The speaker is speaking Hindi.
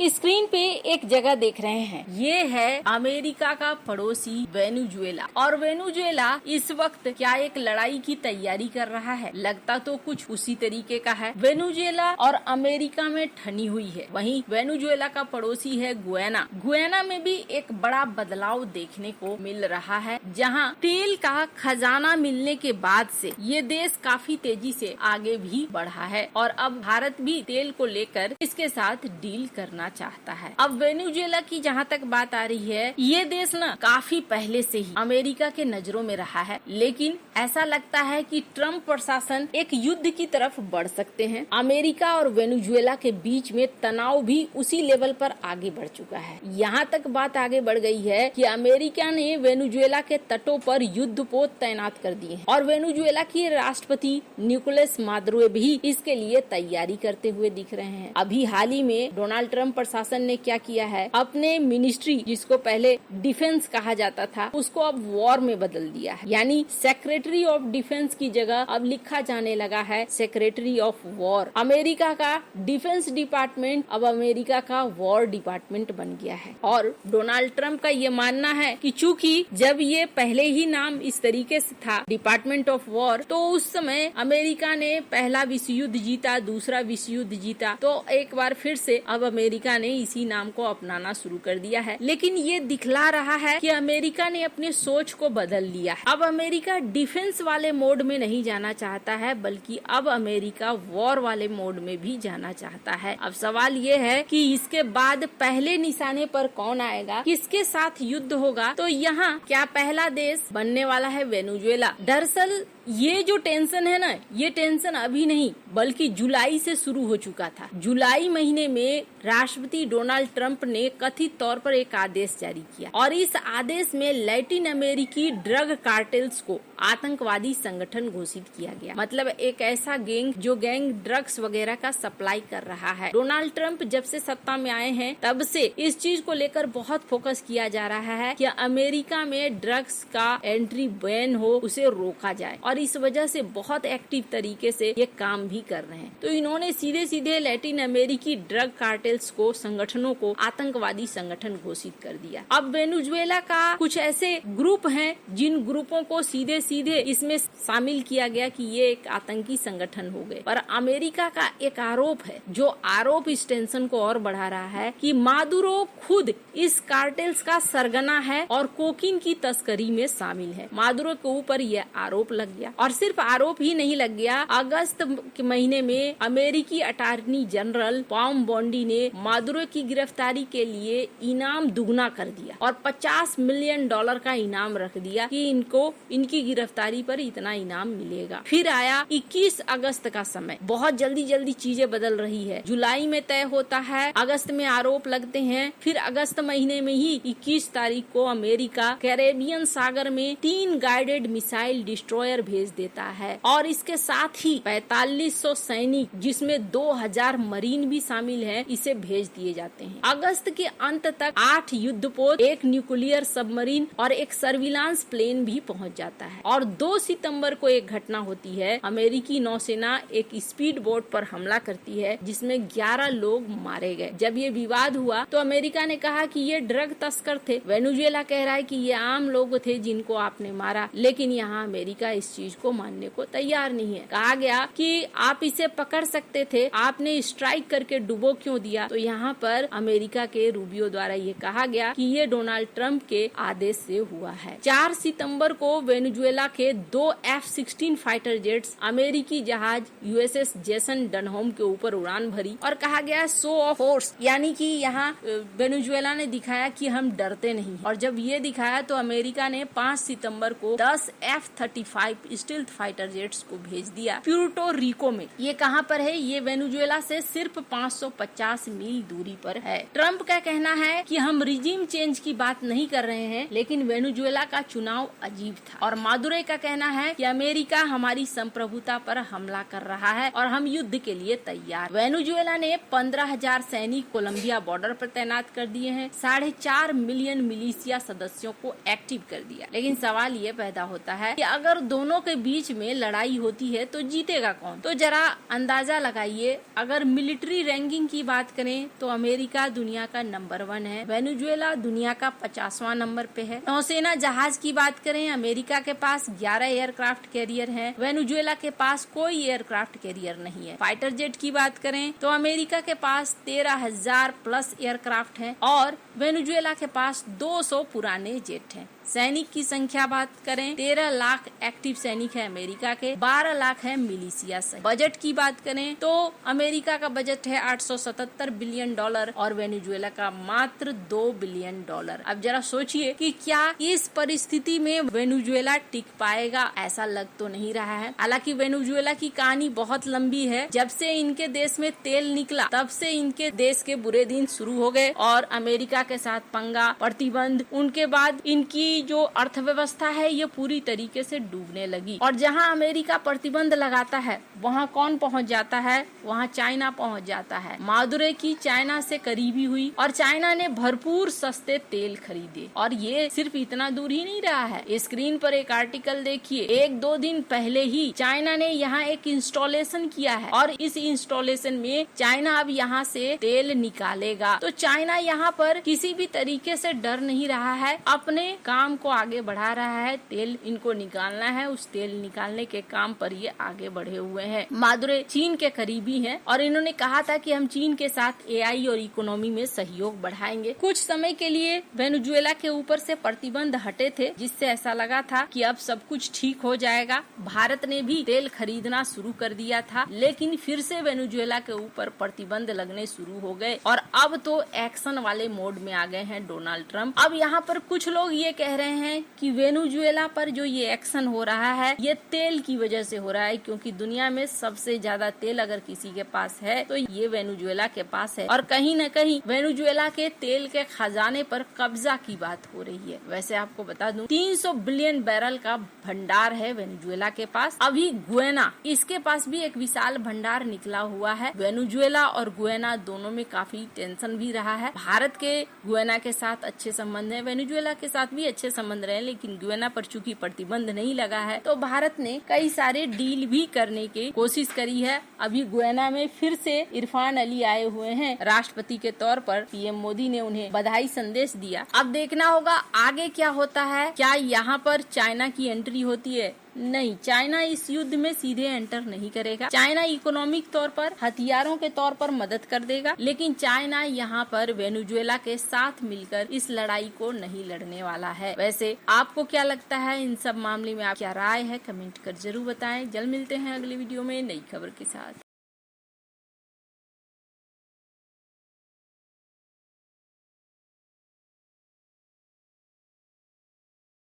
स्क्रीन पे एक जगह देख रहे हैं, ये है अमेरिका का पड़ोसी वेनेजुएला। और वेनेजुएला इस वक्त क्या एक लड़ाई की तैयारी कर रहा है? लगता तो कुछ उसी तरीके का है। वेनेजुएला और अमेरिका में ठनी हुई है। वहीं वेनेजुएला का पड़ोसी है गुयाना। गुयाना में भी एक बड़ा बदलाव देखने को मिल रहा है, जहां तेल का खजाना मिलने के बाद से ये देश काफी तेजी से आगे भी बढ़ा है और अब भारत भी तेल को लेकर इसके साथ डील करना चाहता है। अब वेनेजुएला की जहाँ तक बात आ रही है, ये देश ना काफी पहले से ही अमेरिका के नजरों में रहा है, लेकिन ऐसा लगता है कि ट्रम्प प्रशासन एक युद्ध की तरफ बढ़ सकते हैं। अमेरिका और वेनेजुएला के बीच में तनाव भी उसी लेवल पर आगे बढ़ चुका है। यहाँ तक बात आगे बढ़ गई है कि अमेरिका ने वेनेजुएला के तटों पर युद्धपोत तैनात कर दिए हैं और वेनेजुएला की राष्ट्रपति निकोलस मादुरो भी इसके लिए तैयारी करते हुए दिख रहे हैं। अभी हाल ही में डोनाल्ड ट्रम्प प्रशासन ने क्या किया है, अपने मिनिस्ट्री जिसको पहले डिफेंस कहा जाता था उसको अब वॉर में बदल दिया है। यानी सेक्रेटरी ऑफ डिफेंस की जगह अब लिखा जाने लगा है सेक्रेटरी ऑफ वॉर। अमेरिका का डिफेंस डिपार्टमेंट अब अमेरिका का वॉर डिपार्टमेंट बन गया है। और डोनाल्ड ट्रम्प का ये मानना है कि चूंकि जब ये पहले ही नाम इस तरीके से था डिपार्टमेंट ऑफ वॉर, तो उस समय अमेरिका ने पहला विश्व युद्ध जीता, दूसरा विश्व युद्ध जीता, तो एक बार फिर से अब अमेरिका ने इसी नाम को अपनाना शुरू कर दिया है। लेकिन ये दिखला रहा है कि अमेरिका ने अपनी सोच को बदल लिया है। अब अमेरिका डिफेंस वाले मोड में नहीं जाना चाहता है, बल्कि अब अमेरिका वॉर वाले मोड में भी जाना चाहता है। अब सवाल ये है कि इसके बाद पहले निशाने पर कौन आएगा, किसके साथ युद्ध होगा? तो यहाँ क्या पहला देश बनने वाला है वेनेजुएला? दरअसल ये जो टेंशन है ना, ये टेंशन अभी नहीं बल्कि जुलाई से शुरू हो चुका था। जुलाई महीने में राष्ट्रपति डोनाल्ड ट्रम्प ने कथित तौर पर एक आदेश जारी किया और इस आदेश में लैटिन अमेरिकी ड्रग कार्टेल्स को आतंकवादी संगठन घोषित किया गया। मतलब एक ऐसा गैंग जो गैंग ड्रग्स वगैरह का सप्लाई कर रहा है। डोनाल्ड ट्रम्प जब से सत्ता में आए हैं तब से इस चीज को लेकर बहुत फोकस किया जा रहा है कि अमेरिका में ड्रग्स का एंट्री बैन हो, उसे रोका जाए, और इस वजह से बहुत एक्टिव तरीके से ये काम भी कर रहे हैं। तो इन्होंने सीधे सीधे लैटिन अमेरिकी ड्रग कार्टेल्स को, संगठनों को आतंकवादी संगठन घोषित कर दिया। अब वेनेजुएला का कुछ ऐसे ग्रुप हैं जिन ग्रुपों को सीधे सीधे इसमें शामिल किया गया कि ये एक आतंकी संगठन हो गए। पर अमेरिका का एक आरोप है, जो आरोप इस टेंशन को और बढ़ा रहा है कि मादुरो खुद इस कार्टेल्स का सरगना है और कोकीन की तस्करी में शामिल है। मादुरो के ऊपर यह आरोप लग गया और सिर्फ आरोप ही नहीं लग गया, अगस्त के महीने में अमेरिकी अटॉर्नी जनरल पॉम बॉन्डी ने मादुरो की गिरफ्तारी के लिए इनाम दुगना कर दिया और $50 मिलियन का इनाम रख दिया कि इनकी गिरफ्तारी पर इतना इनाम मिलेगा। फिर आया 21 अगस्त का समय। बहुत जल्दी जल्दी चीजें बदल रही है। जुलाई में तय होता है, अगस्त में आरोप लगते हैं, फिर अगस्त महीने में ही 21 तारीख को अमेरिका कैरेबियन सागर में 3 गाइडेड मिसाइल डिस्ट्रॉयर भेज देता है और इसके साथ ही 4500 सैनिक, जिसमें 2000 मरीन भी शामिल हैं, इसे भेज दिए जाते हैं। अगस्त के अंत तक 8 युद्धपोत, 1 न्यूक्लियर सबमरीन और 1 सर्विलांस प्लेन भी पहुंच जाता है। और 2 सितंबर को एक घटना होती है, अमेरिकी नौसेना एक स्पीड बोट पर हमला करती है जिसमें 11 लोग मारे गए। जब ये विवाद हुआ तो अमेरिका ने कहा कि ये ड्रग तस्कर थे। वेनेजुएला कह रहा है कि ये आम लोग थे जिनको आपने मारा, लेकिन यहाँ अमेरिका इस चीज को मानने को तैयार नहीं है। कहा गया कि आप इसे पकड़ सकते थे, आपने स्ट्राइक करके डुबो क्यों दिया? तो यहाँ पर अमेरिका के रूबियो द्वारा ये कहा गया कि ये डोनाल्ड ट्रम्प के आदेश से हुआ है। 4 सितंबर को वेनेजुएला के 2 F-16 फाइटर जेट्स अमेरिकी जहाज USS जेसन डनहोम के ऊपर उड़ान भरी और कहा गया शो ऑफ फोर्स, यानी कि यहाँ वेनेजुएला ने दिखाया कि हम डरते नहीं। और जब ये दिखाया तो अमेरिका ने 5 सितंबर को 10 F-35 स्टील्थ फाइटर जेट्स को भेज दिया प्यूर्टो रिको में। ये कहाँ पर है? ये वेनेजुएला से सिर्फ 550 मील दूरी पर है। ट्रम्प का कहना है कि हम रिजीम चेंज की बात नहीं कर रहे हैं, लेकिन वेनेजुएला का चुनाव अजीब था। और मादुरो का कहना है कि अमेरिका हमारी संप्रभुता पर हमला कर रहा है और हम युद्ध के लिए तैयार। वेनेजुएला ने 15,000 सैनिक कोलंबिया बॉर्डर पर तैनात कर दिए हैं, 4.5 मिलियन मिलिशिया सदस्यों को एक्टिव कर दिया। लेकिन सवाल ये पैदा होता है कि अगर दोनों के बीच में लड़ाई होती है तो जीतेगा कौन? तो जरा अंदाजा लगाइए। अगर मिलिट्री रैंकिंग की बात करें तो अमेरिका दुनिया का नंबर 1 है, वेनेजुएला दुनिया का 50वां नंबर पे है। नौसेना जहाज की बात करें, अमेरिका के पास 11 एयरक्राफ्ट कैरियर है, वेनेजुएला के पास कोई एयरक्राफ्ट कैरियर नहीं है। फाइटर जेट की बात करें तो अमेरिका के पास 13,000 प्लस एयरक्राफ्ट है और वेनेजुएला के पास 200 पुराने जेट हैं। सैनिक की संख्या बात करें, 13 लाख एक्टिव सैनिक है अमेरिका के, 12 लाख है मिलिशिया सैनिक। बजट की बात करें तो अमेरिका का बजट है $877 बिलियन और वेनेजुएला का मात्र $2 बिलियन। अब जरा सोचिए कि क्या इस परिस्थिति में वेनेजुएला टिक पाएगा? ऐसा लग तो नहीं रहा है। हालांकि वेनेजुएला की कहानी बहुत लंबी है। जब से इनके देश में तेल निकला तब से इनके देश के बुरे दिन शुरू हो गए और अमेरिका के साथ पंगा, प्रतिबंध, उनके बाद इनकी जो अर्थव्यवस्था है ये पूरी तरीके से डूबने लगी। और जहां अमेरिका प्रतिबंध लगाता है वहां कौन पहुंच जाता है? वहां चाइना पहुंच जाता है। मादुरे की चाइना से करीबी हुई और चाइना ने भरपूर सस्ते तेल खरीदे। और ये सिर्फ इतना दूर ही नहीं रहा है। स्क्रीन पर एक आर्टिकल देखिए, 1-2 दिन पहले ही चाइना ने यहाँ एक इंस्टॉलेशन किया है और इस इंस्टॉलेशन में चाइना अब यहाँ से तेल निकालेगा। तो चाइना यहाँ पर किसी भी तरीके से डर नहीं रहा है, अपने काम को आगे बढ़ा रहा है। तेल इनको निकालना है, उस तेल निकालने के काम पर ये आगे बढ़े हुए हैं। मादुरे चीन के करीबी हैं और इन्होंने कहा था कि हम चीन के साथ एआई और इकोनॉमी में सहयोग बढ़ाएंगे। कुछ समय के लिए वेनेजुएला के ऊपर से प्रतिबंध हटे थे, जिससे ऐसा लगा था कि अब सब कुछ ठीक हो जाएगा। भारत ने भी तेल खरीदना शुरू कर दिया था, लेकिन फिर से वेनेजुएला के ऊपर प्रतिबंध लगने शुरू हो गए और अब तो एक्शन वाले मोड में आ गए हैं डोनाल्ड ट्रंप। अब यहाँ पर कुछ लोग ये कह रहे हैं कि वेनेजुएला पर जो ये एक्शन हो रहा है ये तेल की वजह से हो रहा है, क्योंकि दुनिया में सबसे ज्यादा तेल अगर किसी के पास है तो ये वेनेजुएला के पास है और कहीं न कहीं वेनेजुएला के तेल के खजाने पर कब्जा की बात हो रही है। वैसे आपको बता दूं 300 बिलियन बैरल का भंडार है वेनेजुएला के पास। अभी गुयाना, इसके पास भी एक विशाल भंडार निकला हुआ है। वेनेजुएला और गुयाना दोनों में काफी टेंशन भी रहा है। भारत के गुयाना के साथ अच्छे संबंध है, वेनेजुएला के साथ भी अच्छे संबंध रहे, लेकिन गुयाना पर चूंकि प्रतिबंध नहीं लगा है तो भारत ने कई सारे डील भी करने की कोशिश करी है। अभी गुयाना में फिर से इरफान अली आए हुए हैं राष्ट्रपति के तौर पर। पीएम मोदी ने उन्हें बधाई संदेश दिया। अब देखना होगा आगे क्या होता है। क्या यहाँ पर चाइना की एंट्री होती है? नहीं, चाइना इस युद्ध में सीधे एंटर नहीं करेगा। चाइना इकोनॉमिक तौर पर, हथियारों के तौर पर मदद कर देगा, लेकिन चाइना यहाँ पर वेनेजुएला के साथ मिलकर इस लड़ाई को नहीं लड़ने वाला है। वैसे आपको क्या लगता है इन सब मामले में? आप क्या राय है कमेंट कर जरूर बताएं। जल्द मिलते हैं अगली वीडियो में नई खबर के साथ।